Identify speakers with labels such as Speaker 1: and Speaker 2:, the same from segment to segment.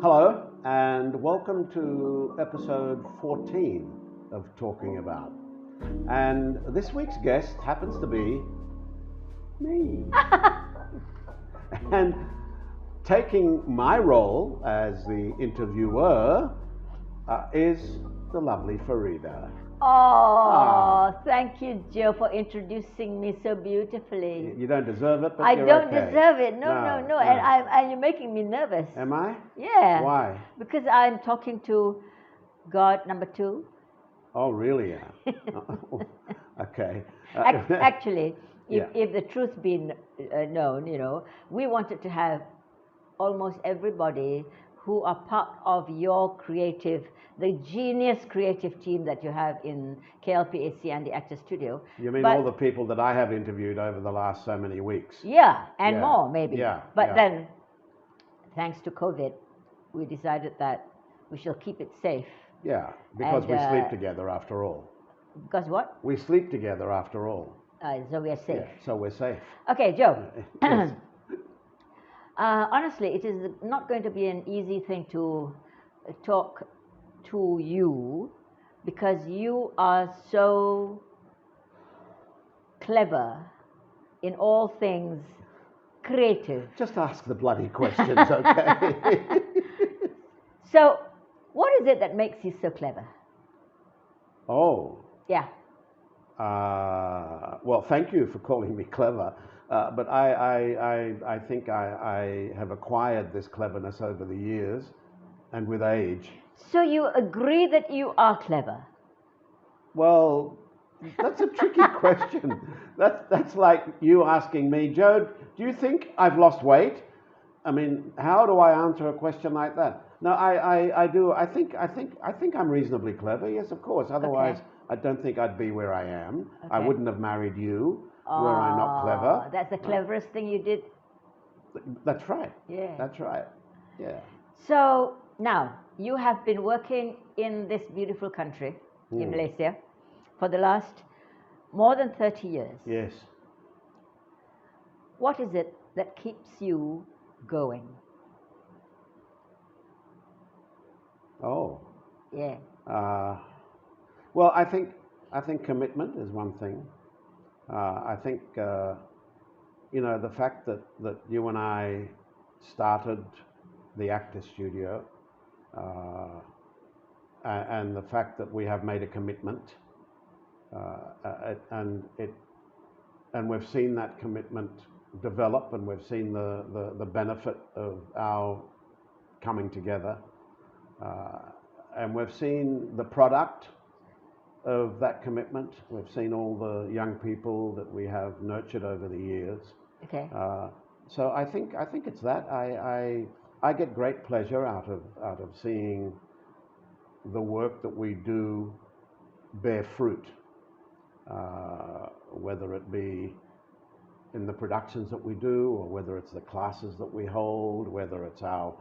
Speaker 1: Hello, and welcome to episode 14 of Talking About. And this week's guest happens to be me. And taking my role as the interviewer is the lovely Faridah.
Speaker 2: Oh, thank you, Joe, for introducing me so beautifully.
Speaker 1: You don't deserve it, but
Speaker 2: I
Speaker 1: you're
Speaker 2: don't
Speaker 1: okay.
Speaker 2: deserve it. No. And you're making me nervous.
Speaker 1: Am I?
Speaker 2: Yeah.
Speaker 1: Why?
Speaker 2: Because I'm talking to God number two.
Speaker 1: Oh, really? Yeah. Okay.
Speaker 2: Actually,
Speaker 1: Yeah.
Speaker 2: if the truth be known, we wanted to have almost everybody who are part of your the genius creative team that you have in klpac and the Actor Studio.
Speaker 1: You mean all the people that I have interviewed over the last so many weeks?
Speaker 2: Yeah, and
Speaker 1: Yeah.
Speaker 2: more maybe.
Speaker 1: Yeah.
Speaker 2: But then, thanks to COVID, we decided that we shall keep it safe.
Speaker 1: Yeah, because
Speaker 2: And,
Speaker 1: we sleep together after all.
Speaker 2: Because what?
Speaker 1: We sleep together after all.
Speaker 2: So we are safe.
Speaker 1: Yeah, so we're safe.
Speaker 2: Okay, Joe.
Speaker 1: Yes.
Speaker 2: Honestly, it is not going to be an easy thing to talk to you because you are so clever in all things creative.
Speaker 1: Just ask the bloody questions, okay?
Speaker 2: So, what is it that makes you so clever?
Speaker 1: Oh.
Speaker 2: Yeah.
Speaker 1: Well, thank you for calling me clever. But I think I have acquired this cleverness over the years and with age.
Speaker 2: So you agree that you are clever?
Speaker 1: Well, that's a tricky question. That's like you asking me, Joe, do you think I've lost weight? I mean, how do I answer a question like that? No, I do. I think I'm reasonably clever. Yes, of course. Otherwise,
Speaker 2: Okay.
Speaker 1: I don't think I'd be where I am.
Speaker 2: Okay.
Speaker 1: I wouldn't have married you were I not clever.
Speaker 2: That's the cleverest thing you did.
Speaker 1: That's right.
Speaker 2: Yeah.
Speaker 1: That's right. Yeah.
Speaker 2: So now you have been working in this beautiful country, in Malaysia, for the last more than 30 years.
Speaker 1: Yes.
Speaker 2: What is it that keeps you going?
Speaker 1: Oh.
Speaker 2: Yeah.
Speaker 1: Well, I think commitment is one thing. I think the fact that you and I started the Actor Studio, and the fact that we have made a commitment, and we've seen that commitment develop, and we've seen the benefit of our coming together, and we've seen the product of that commitment. We've seen all the young people that we have nurtured over the years.
Speaker 2: Okay.
Speaker 1: So I think it's that. I get great pleasure out of seeing the work that we do bear fruit, whether it be in the productions that we do, or whether it's the classes that we hold, whether it's our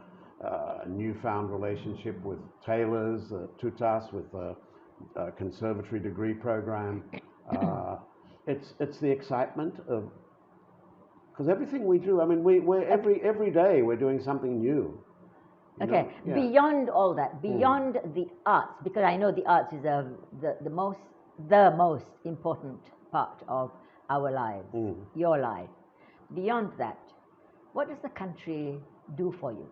Speaker 1: newfound relationship with tailors, tutas, with the Conservatory degree program. It's the excitement of, because everything we do, I mean, we're every day we're doing something new.
Speaker 2: Okay.
Speaker 1: Yeah.
Speaker 2: Beyond all that, beyond the arts, because I know the arts is the most important part of our lives, your life. Beyond that, what does the country do for you?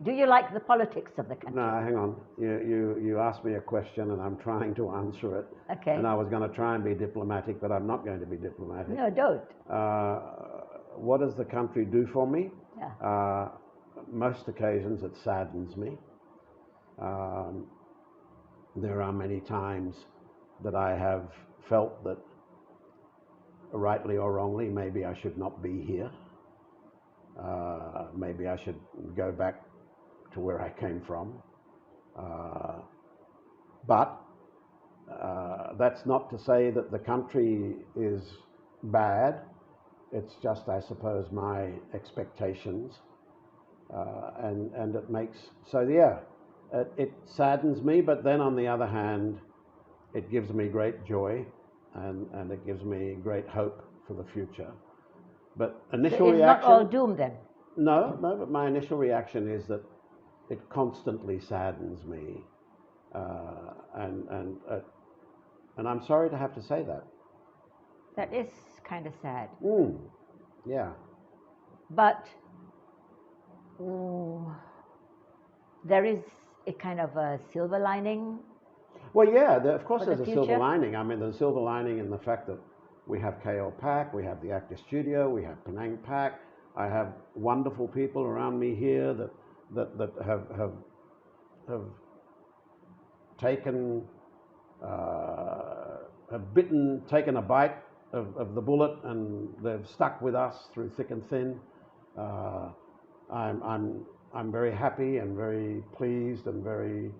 Speaker 2: Do you like the politics of the country?
Speaker 1: No, hang on. You asked me a question and I'm trying to answer it.
Speaker 2: Okay.
Speaker 1: And I was going to try and be diplomatic, but I'm not going to be diplomatic.
Speaker 2: No, don't.
Speaker 1: What does the country do for me?
Speaker 2: Yeah.
Speaker 1: Most occasions it saddens me. There are many times that I have felt that, rightly or wrongly, maybe I should not be here. Maybe I should go back to where I came from. But that's not to say that the country is bad. It's just, I suppose, my expectations. And it makes, so yeah, it saddens me, but then on the other hand, it gives me great joy and it gives me great hope for the future. But
Speaker 2: So
Speaker 1: initial
Speaker 2: it's not all
Speaker 1: reaction,
Speaker 2: doom then.
Speaker 1: no, but my initial reaction is that it constantly saddens me, uh, and and uh, and I'm sorry to have to say that.
Speaker 2: That is kind of sad.
Speaker 1: Yeah.
Speaker 2: But mm, there is a kind of a silver lining.
Speaker 1: Well, yeah, of course
Speaker 2: For the
Speaker 1: there's a silver
Speaker 2: future?
Speaker 1: lining. I mean, there's a silver lining in the fact that we have klpac, we have the actor studio, we have penangpac. I have wonderful people around me here that have taken, taken a bite of the bullet, and they've stuck with us through thick and thin. Uh, I'm very happy and very pleased and very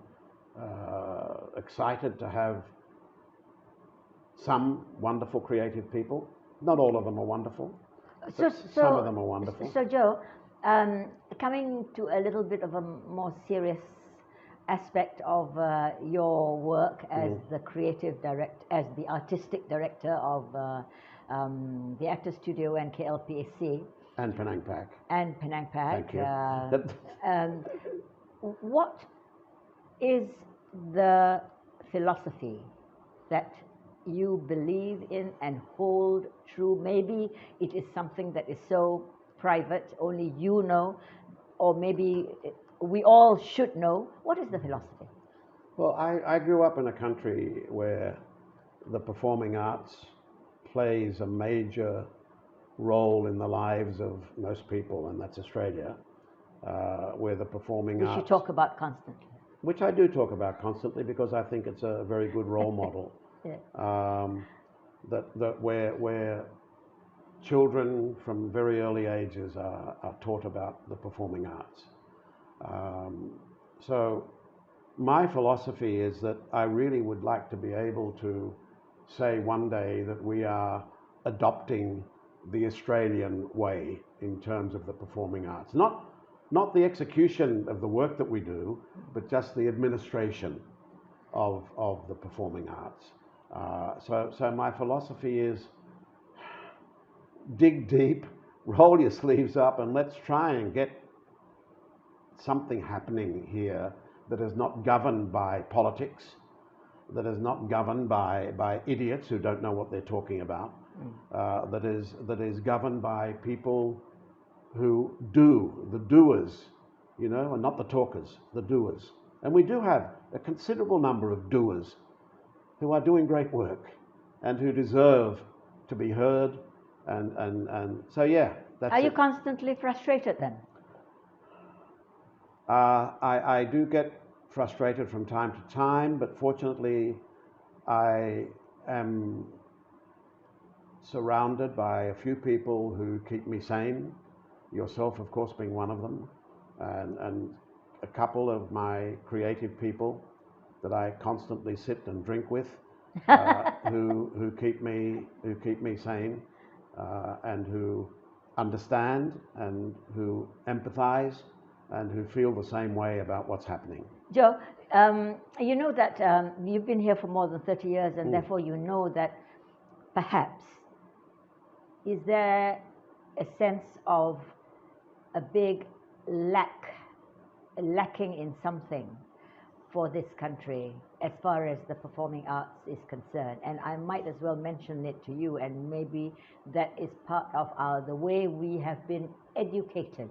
Speaker 1: excited to have some wonderful creative people. Not all of them are wonderful, but some of them are wonderful.
Speaker 2: So, Joe, coming to a little bit of a more serious aspect of your work as the creative director, as the artistic director of the Actor Studio and KLPAC.
Speaker 1: And penangpac.
Speaker 2: And penangpac.
Speaker 1: Thank you.
Speaker 2: What is the philosophy that you believe in and hold true? Maybe it is something that is so private, only you know, or maybe we all should know. What is the philosophy?
Speaker 1: Well, I grew up in a country where the performing arts plays a major role in the lives of most people, and that's Australia, where the performing arts...
Speaker 2: Which you talk about constantly.
Speaker 1: Which I do talk about constantly because I think it's a very good role model.
Speaker 2: Yeah.
Speaker 1: Where children from very early ages are taught about the performing arts. So my philosophy is that I really would like to be able to say one day that we are adopting the Australian way in terms of the performing arts. Not the execution of the work that we do, but just the administration of the performing arts. So my philosophy is dig deep, roll your sleeves up, and let's try and get something happening here that is not governed by politics, that is not governed by idiots who don't know what they're talking about, that is governed by people who do, the doers, you know, and not the talkers, the doers. And we do have a considerable number of doers who are doing great work and who deserve to be heard. And so, yeah, that's
Speaker 2: Are you
Speaker 1: it.
Speaker 2: constantly frustrated then?
Speaker 1: I do get frustrated from time to time, but fortunately I am surrounded by a few people who keep me sane, yourself of course being one of them, and a couple of my creative people that I constantly sit and drink with, who keep me sane, and who understand and who empathize and who feel the same way about what's happening.
Speaker 2: Joe, you know that you've been here for more than 30 years, and therefore you know that perhaps is there a sense of a big lacking in something for this country as far as the performing arts is concerned? And I might as well mention it to you, and maybe that is part of the way we have been educated.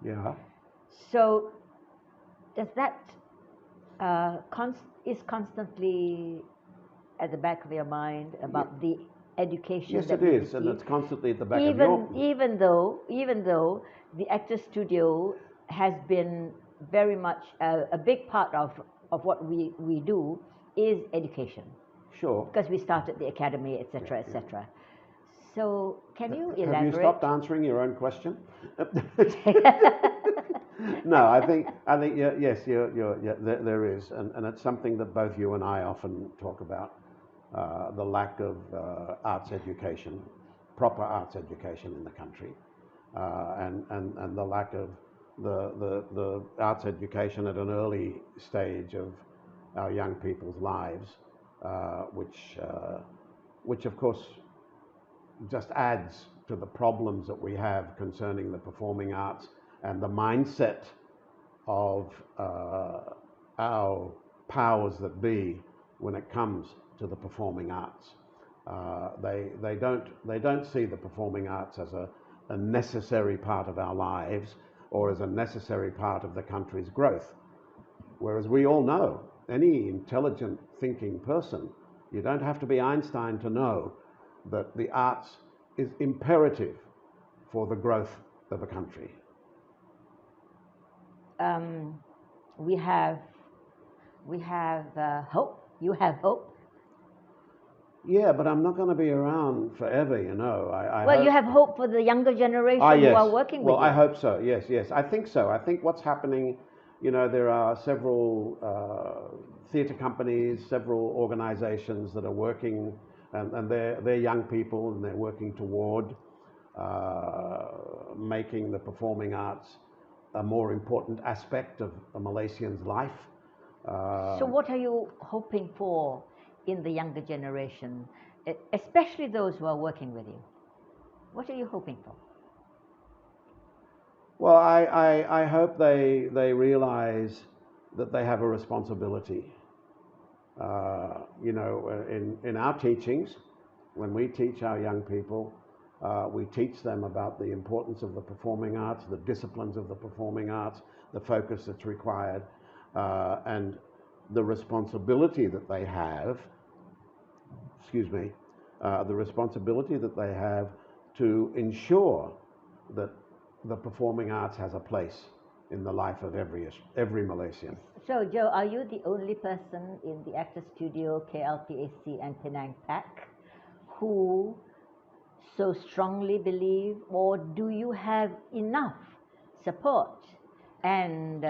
Speaker 1: Yeah.
Speaker 2: So does that is constantly at the back of your mind about the education?
Speaker 1: Yes,
Speaker 2: that
Speaker 1: it
Speaker 2: we
Speaker 1: is,
Speaker 2: receive?
Speaker 1: and it's constantly at the back of your...
Speaker 2: Even though the Actor Studio has been very much a big part of what we do is education.
Speaker 1: Sure.
Speaker 2: Because we started the academy, etc., etc. So can you elaborate?
Speaker 1: Have you stopped answering your own question? No, I think yes, there is, and it's something that both you and I often talk about, the lack of arts education, proper arts education in the country, and the lack of the arts education at an early stage of our young people's lives, which of course just adds to the problems that we have concerning the performing arts and the mindset of our powers that be when it comes to the performing arts. They don't see the performing arts as a necessary part of our lives or as a necessary part of the country's growth. Whereas we all know, any intelligent thinking person, you don't have to be Einstein to know that the arts is imperative for the growth of a country.
Speaker 2: We have hope. You have hope.
Speaker 1: Yeah, but I'm not going to be around forever, you know.
Speaker 2: Well, you have hope for the younger generation
Speaker 1: yes.
Speaker 2: who are working with you.
Speaker 1: Well, I hope so. Yes, yes. I think so. I think what's happening, you know, there are several theatre companies, several organizations that are working, and they're young people, and they're working toward making the performing arts a more important aspect of a Malaysian's life.
Speaker 2: So what are you hoping for in the younger generation, especially those who are working with you? What are you hoping for?
Speaker 1: Well, I hope they realize that they have a responsibility. You know, in our teachings, when we teach our young people, we teach them about the importance of the performing arts, the disciplines of the performing arts, the focus that's required, and the responsibility that they have, the responsibility that they have to ensure that the performing arts has a place in the life of every Malaysian.
Speaker 2: So, Joe, are you the only person in the Actors Studio, klpac and penangpac who so strongly believe, or do you have enough support and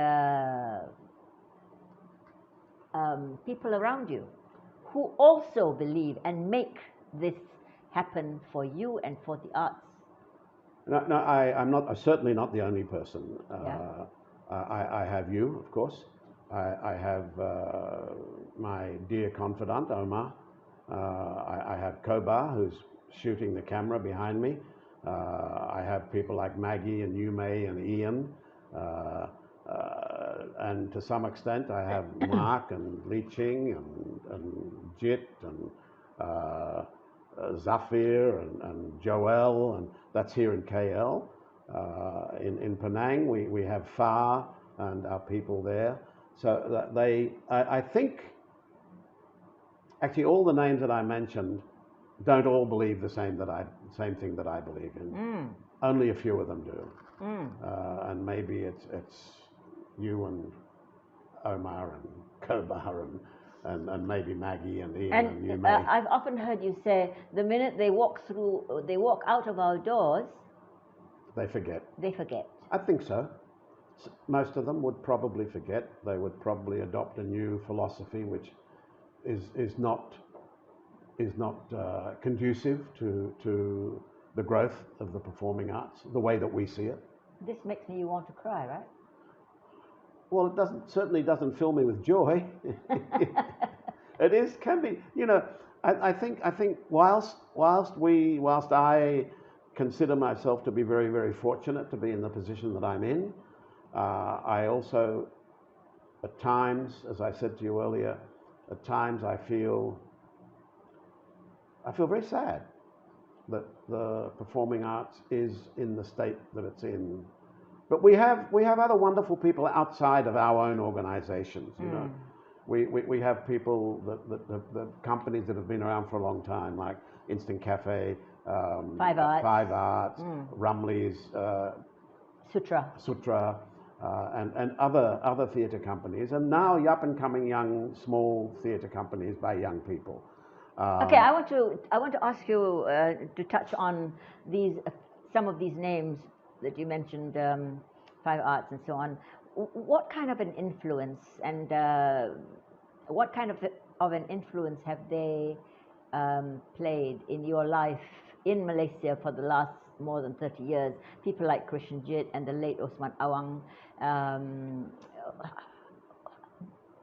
Speaker 2: people around you who also believe and make this happen for you and for the arts?
Speaker 1: No, I'm certainly not the only person.
Speaker 2: Yeah.
Speaker 1: I have you, of course. I have my dear confidant, Omar. I have Koba, who's shooting the camera behind me. I have people like Maggie and Yume and Ian. And to some extent, I have Mark and Li Ching and Jit and Zafir and Joel, and that's here in KL. In Penang, we have Far and our people there. So that I think, actually all the names that I mentioned don't all believe the same thing that I believe in. Only a few of them do. And maybe it's you and Omar and Kobar and maybe Maggie and Ian and you may.
Speaker 2: I've often heard you say the minute they walk out of our doors,
Speaker 1: they forget.
Speaker 2: They forget.
Speaker 1: I think so. Most of them would probably forget. They would probably adopt a new philosophy which is not conducive to the growth of the performing arts, the way that we see it.
Speaker 2: This makes me want to cry, right?
Speaker 1: Well, it certainly doesn't fill me with joy. Can be, you know. I think whilst I consider myself to be very, very fortunate to be in the position that I'm in, I also, at times, as I said to you earlier, at times I feel very sad that the performing arts is in the state that it's in. But we have other wonderful people outside of our own organizations, you know. We have people, the companies that have been around for a long time, like Instant Cafe,
Speaker 2: Five Arts,
Speaker 1: Rumley's,
Speaker 2: Sutra,
Speaker 1: and other theatre companies, and now up and coming young small theatre companies by young people.
Speaker 2: Okay, I want to ask you to touch on some of these names that you mentioned, Five Arts and so on. What kind of an influence and what kind of an influence have they played in your life in Malaysia for the last more than 30 years? People like Christian Jit and the late Osman Awang.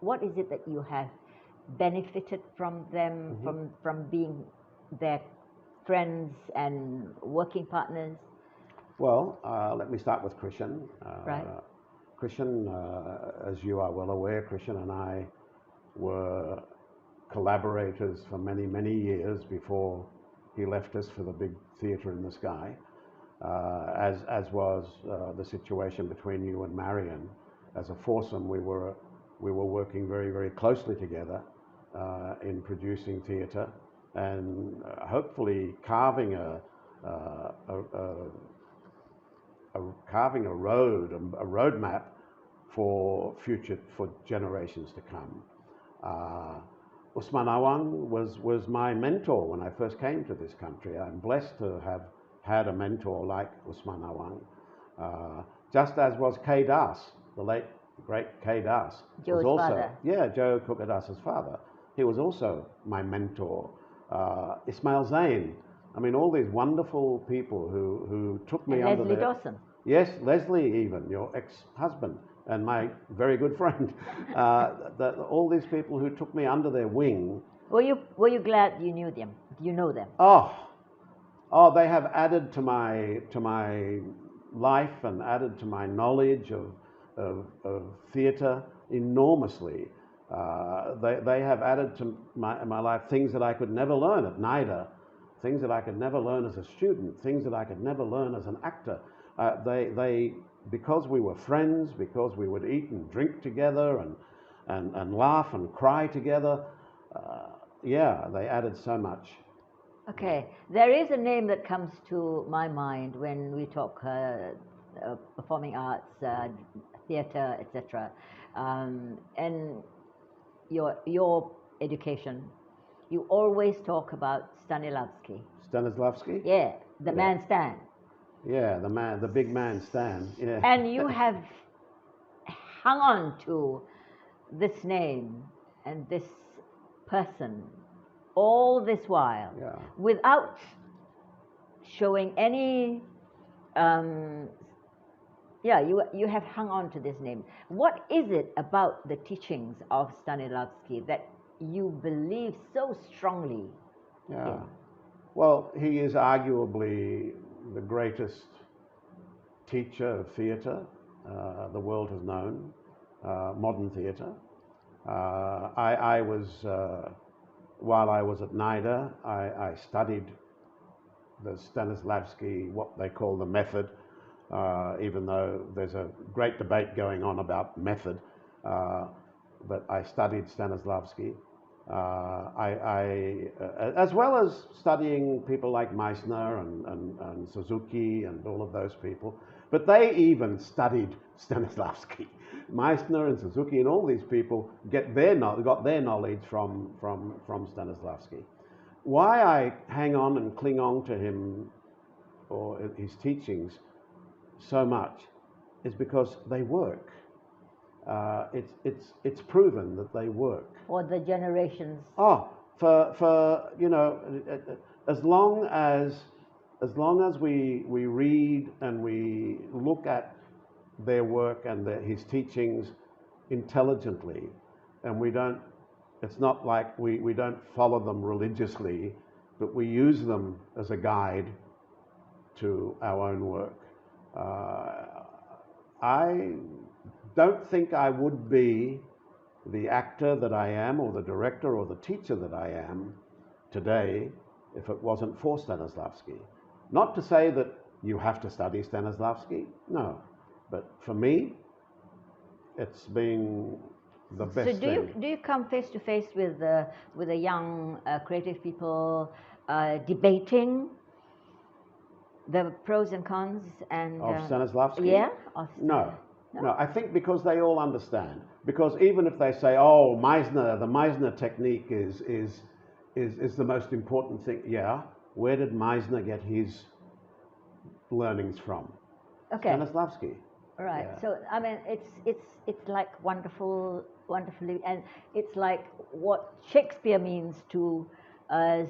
Speaker 2: What is it that you have benefited from them, from being their friends and working partners?
Speaker 1: Well, let me start with Christian.
Speaker 2: Right.
Speaker 1: Christian, as you are well aware, Christian and I were collaborators for many, many years before he left us for the big theatre in the sky, as was the situation between you and Marion. As a foursome, we were working very, very closely together in producing theatre and hopefully carving a roadmap for generations to come. Usman Awang was my mentor when I first came to this country. I'm blessed to have had a mentor like Usman Awang, just as was K. Das, the late great K. Das.
Speaker 2: Joe's
Speaker 1: was also,
Speaker 2: father.
Speaker 1: Yeah, Joe Das's father. He was also my mentor. Ismail Zain. I mean, all these wonderful people who took me
Speaker 2: and
Speaker 1: under
Speaker 2: Leslie
Speaker 1: their...
Speaker 2: Dawson.
Speaker 1: Yes, Leslie even, your ex-husband and my very good friend. All these people who took me under their wing.
Speaker 2: Were you glad you knew them? You know them?
Speaker 1: Oh, they have added to my life and added to my knowledge of theatre enormously. They have added to my life things that I could never learn at NIDA, things that I could never learn as a student, things that I could never learn as an actor. Because we were friends, because we would eat and drink together and laugh and cry together, they added so much.
Speaker 2: Okay, there is a name that comes to my mind when we talk performing arts, theatre, etc. And your education, you always talk about Stanislavski.
Speaker 1: Stanislavski?
Speaker 2: Yeah, the man Stan.
Speaker 1: Yeah, the big man Stan. Yeah.
Speaker 2: And you have hung on to this name and this person all this while, without showing any. You have hung on to this name. What is it about the teachings of Stanislavski that you believe so strongly in?
Speaker 1: Well, he is arguably the greatest teacher of theatre the world has known, modern theatre. I was, while I was at NIDA, I studied the Stanislavski, what they call the method, even though there's a great debate going on about method, but I studied Stanislavski. As well as studying people like Meissner and Suzuki and all of those people, but they even studied Stanislavski. Meissner and Suzuki and all these people got their knowledge from Stanislavski. Why I hang on and cling on to him or his teachings so much is because they work. It's proven that they work.
Speaker 2: For the generations.
Speaker 1: For as long as we read and we look at their work and his teachings intelligently, and it's not like we don't follow them religiously, but we use them as a guide to our own work. I don't think I would be the actor that I am, or the director, or the teacher that I am today if it wasn't for Stanislavski. Not to say that you have to study Stanislavski, no. But for me, it's been the best thing.
Speaker 2: Do you come face to face with the young creative people debating the pros and cons and
Speaker 1: of Stanislavski?
Speaker 2: Yeah.
Speaker 1: No. I think because they all understand. Because even if they say, "Oh, the Meissner technique is the most important thing," yeah. Where did Meissner get his learnings from?
Speaker 2: Okay.
Speaker 1: Stanislavski.
Speaker 2: Right. Yeah. So I mean, it's like wonderfully, and it's like what Shakespeare means to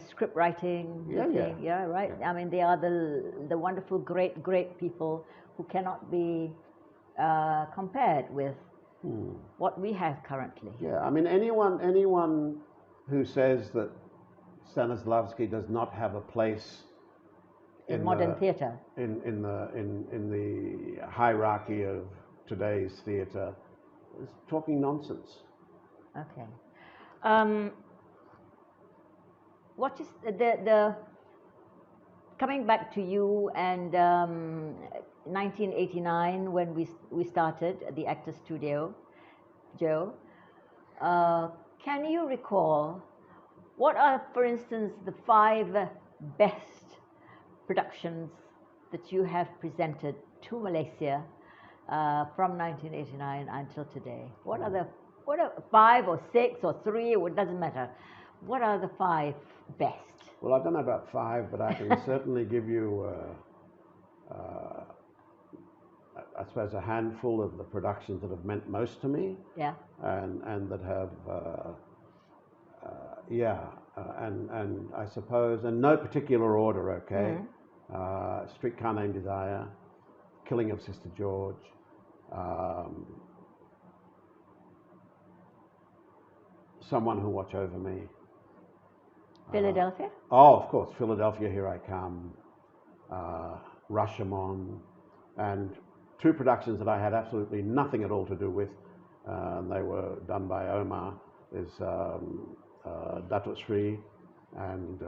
Speaker 2: script writing. Yeah. Right. Yeah. I mean, they are the wonderful, great people who cannot be compared with what we have currently.
Speaker 1: Yeah. I mean, anyone who says that Stanislavski does not have a place
Speaker 2: in modern theatre?
Speaker 1: In the hierarchy of today's theatre, is talking nonsense.
Speaker 2: Okay. What is the coming back to you and 1989 when we started the Actors Studio, Joe? Can you recall what are, for instance, the 5 best productions that you have presented to Malaysia from 1989 until today? What are 5 or 6 or 3? It doesn't matter. What are the 5 best?
Speaker 1: Well, I don't know about 5, but I can certainly give you, I suppose, a handful of the productions that have meant most to me.
Speaker 2: Yeah.
Speaker 1: And that have, and I suppose, in no particular order, okay? Streetcar Named Desire, Killing of Sister George, Someone Who Watch Over Me.
Speaker 2: Philadelphia?
Speaker 1: Oh, of course, Philadelphia, Here I Come, Rashomon, and 2 productions that I had absolutely nothing at all to do with, and they were done by Omar, is Datuk Sri and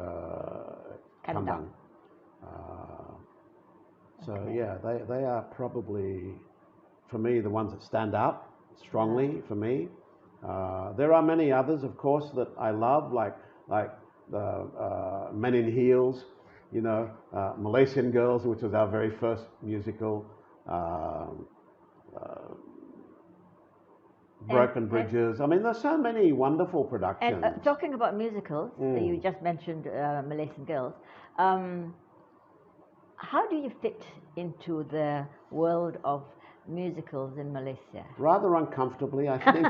Speaker 1: Kandang. So
Speaker 2: Okay.
Speaker 1: yeah, they are probably, for me, the ones that stand out strongly for me. There are many others, of course, that I love, like the Men in Heels, you know, Malaysian Girls, which was our very first musical, Broken Bridges. I mean, there's so many wonderful productions.
Speaker 2: And talking about musicals, you just mentioned Malaysian Girls. How do you fit into the world of musicals in Malaysia?
Speaker 1: Rather uncomfortably, I think.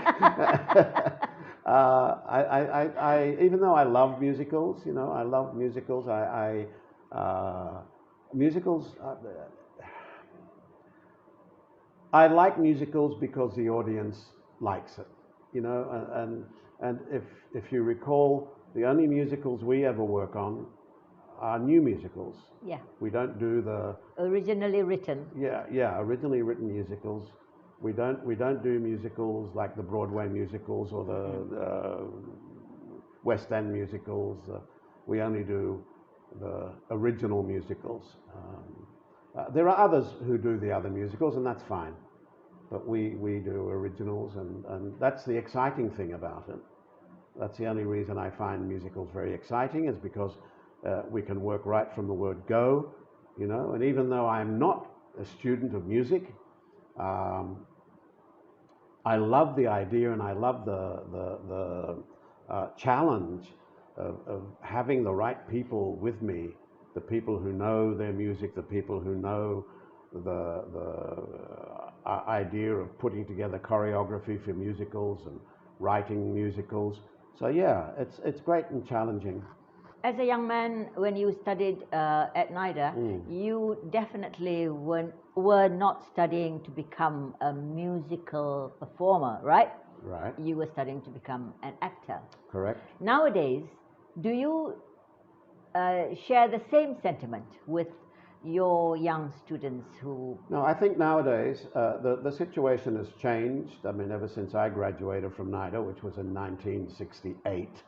Speaker 1: I even though I love musicals, you know, I love musicals. Musicals. I like musicals because the audience likes it, you know. And if you recall, the only musicals we ever work on are new musicals.
Speaker 2: Yeah.
Speaker 1: We don't do the
Speaker 2: originally written.
Speaker 1: Yeah, originally written musicals. We don't do musicals like the Broadway musicals or the West End musicals. We only do the original musicals. There are others who do the other musicals, and that's fine. But we do originals, and that's the exciting thing about it. That's the only reason I find musicals very exciting, is because we can work right from the word go, you know. And even though I'm not a student of music, I love the idea, and I love the challenge of having the right people with me, the people who know their music, the people who know the idea of putting together choreography for musicals and writing musicals. So yeah, it's great and challenging.
Speaker 2: As a young man, when you studied at NIDA, you definitely were not studying to become a musical performer, right?
Speaker 1: Right.
Speaker 2: You were studying to become an actor.
Speaker 1: Correct.
Speaker 2: Nowadays, do you share the same sentiment with your young students who...
Speaker 1: No, I think nowadays the situation has changed. I mean, ever since I graduated from NIDA, which was in 1968,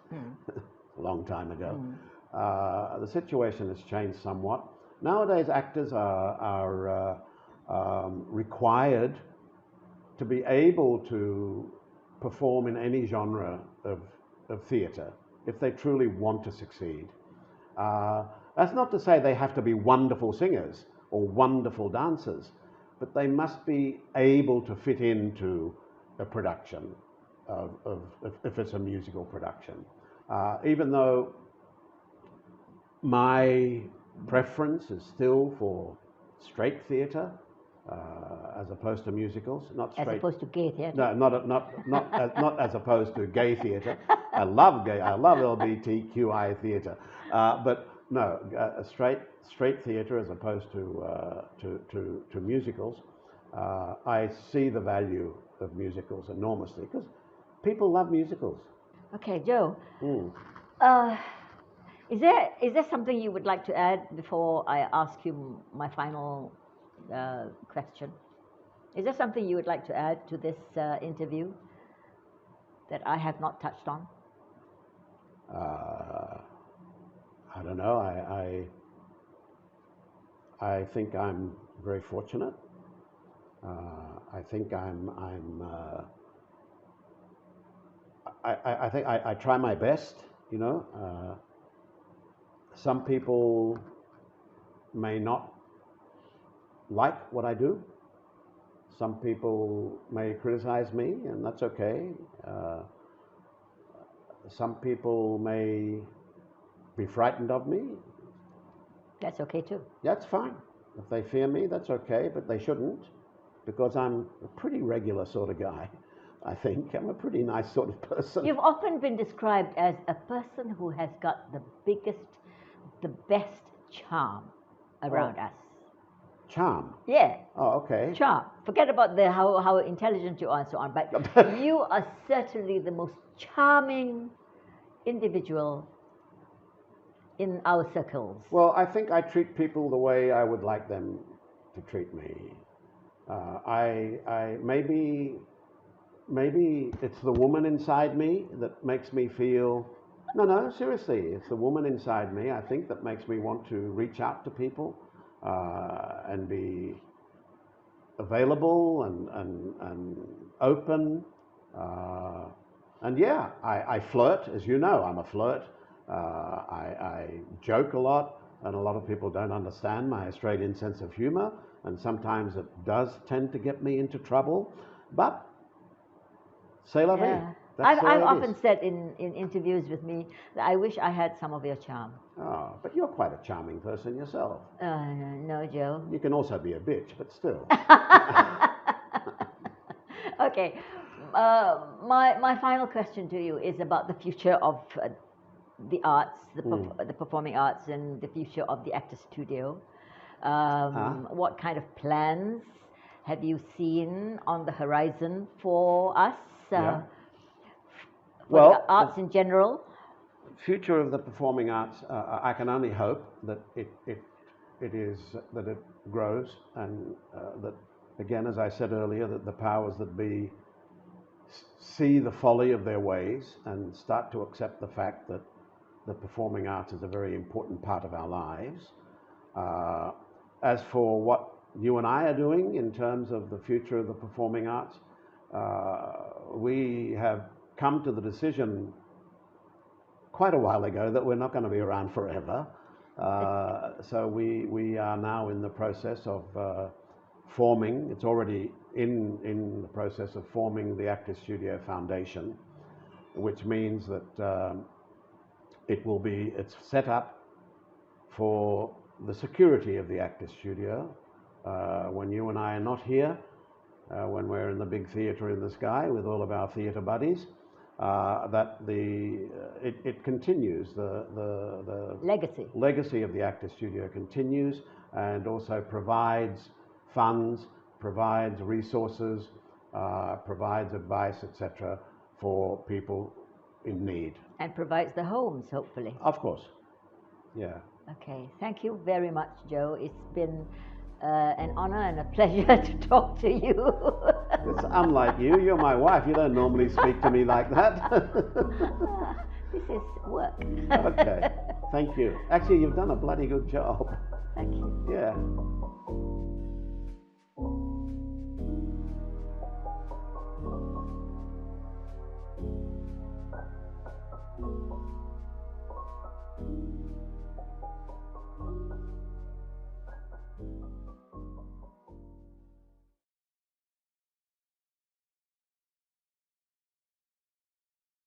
Speaker 1: a long time ago, the situation has changed somewhat. Nowadays, actors are required to be able to perform in any genre of theatre if they truly want to succeed. That's not to say they have to be wonderful singers or wonderful dancers, but they must be able to fit into a production if it's a musical production. Even though my preference is still for straight theatre as opposed to musicals, not straight.
Speaker 2: As opposed to gay theatre?
Speaker 1: No, not as opposed to gay theatre. I love LGBTQI theatre, but no, straight theatre as opposed to musicals. I see the value of musicals enormously because people love musicals.
Speaker 2: Okay, Joe. Is there something you would like to add before I ask you my final question? Is there something you would like to add to this interview that I have not touched on?
Speaker 1: I don't know. I think I'm very fortunate. I think I think I try my best, you know. Some people may not like what I do. Some people may criticize me, and that's okay. Some people may be frightened of me.
Speaker 2: That's okay too.
Speaker 1: That's fine. If they fear me, that's okay, but they shouldn't, because I'm a pretty regular sort of guy. I think I'm a pretty nice sort of person.
Speaker 2: You've often been described as a person who has got the best charm around us.
Speaker 1: Charm?
Speaker 2: Yeah.
Speaker 1: Oh, okay.
Speaker 2: Charm. Forget about how intelligent you are and so on, but you are certainly the most charming individual in our circles.
Speaker 1: Well, I think I treat people the way I would like them to treat me. Maybe it's the woman inside me that makes me feel. No, seriously, it's the woman inside me, I think, that makes me want to reach out to people and be available and open. And yeah, I flirt, as you know, I'm a flirt. I joke a lot, and a lot of people don't understand my Australian sense of humour, and sometimes it does tend to get me into trouble, but c'est la vie.
Speaker 2: Yeah.
Speaker 1: That's the way
Speaker 2: I've
Speaker 1: it
Speaker 2: often
Speaker 1: is.
Speaker 2: said in interviews with me that I wish I had some of your charm.
Speaker 1: Oh, but you're quite a charming person yourself.
Speaker 2: No, Joe.
Speaker 1: You can also be a bitch, but still.
Speaker 2: Okay. My final question to you is about the future of the arts, the performing arts, and the future of the Actors Studio. What kind of plans have you seen on the horizon for us?
Speaker 1: Yeah.
Speaker 2: For the arts in general?
Speaker 1: Future of the performing arts, I can only hope that it grows, and that, again, as I said earlier, that the powers that be see the folly of their ways and start to accept the fact that the performing arts is a very important part of our lives. As for what you and I are doing in terms of the future of the performing arts, we have come to the decision quite a while ago that we're not going to be around forever. So we are now in the process of forming, it's already in the process of forming the Actors Studio Foundation, which means that it's set up for the security of the Actors Studio. When you and I are not here, when we're in the big theatre in the sky with all of our theatre buddies, that it continues, the legacy of the Actors Studio continues, and also provides funds, provides resources, provides advice, etc., for people in need.
Speaker 2: And provides the homes, hopefully.
Speaker 1: Of course, yeah.
Speaker 2: Okay, thank you very much, Joe. It's been an honor and a pleasure to talk to you.
Speaker 1: It's unlike you. You're my wife. You don't normally speak to me like that.
Speaker 2: This is work.
Speaker 1: Okay, thank you. Actually, you've done a bloody good job.
Speaker 2: Thank you.
Speaker 1: Yeah.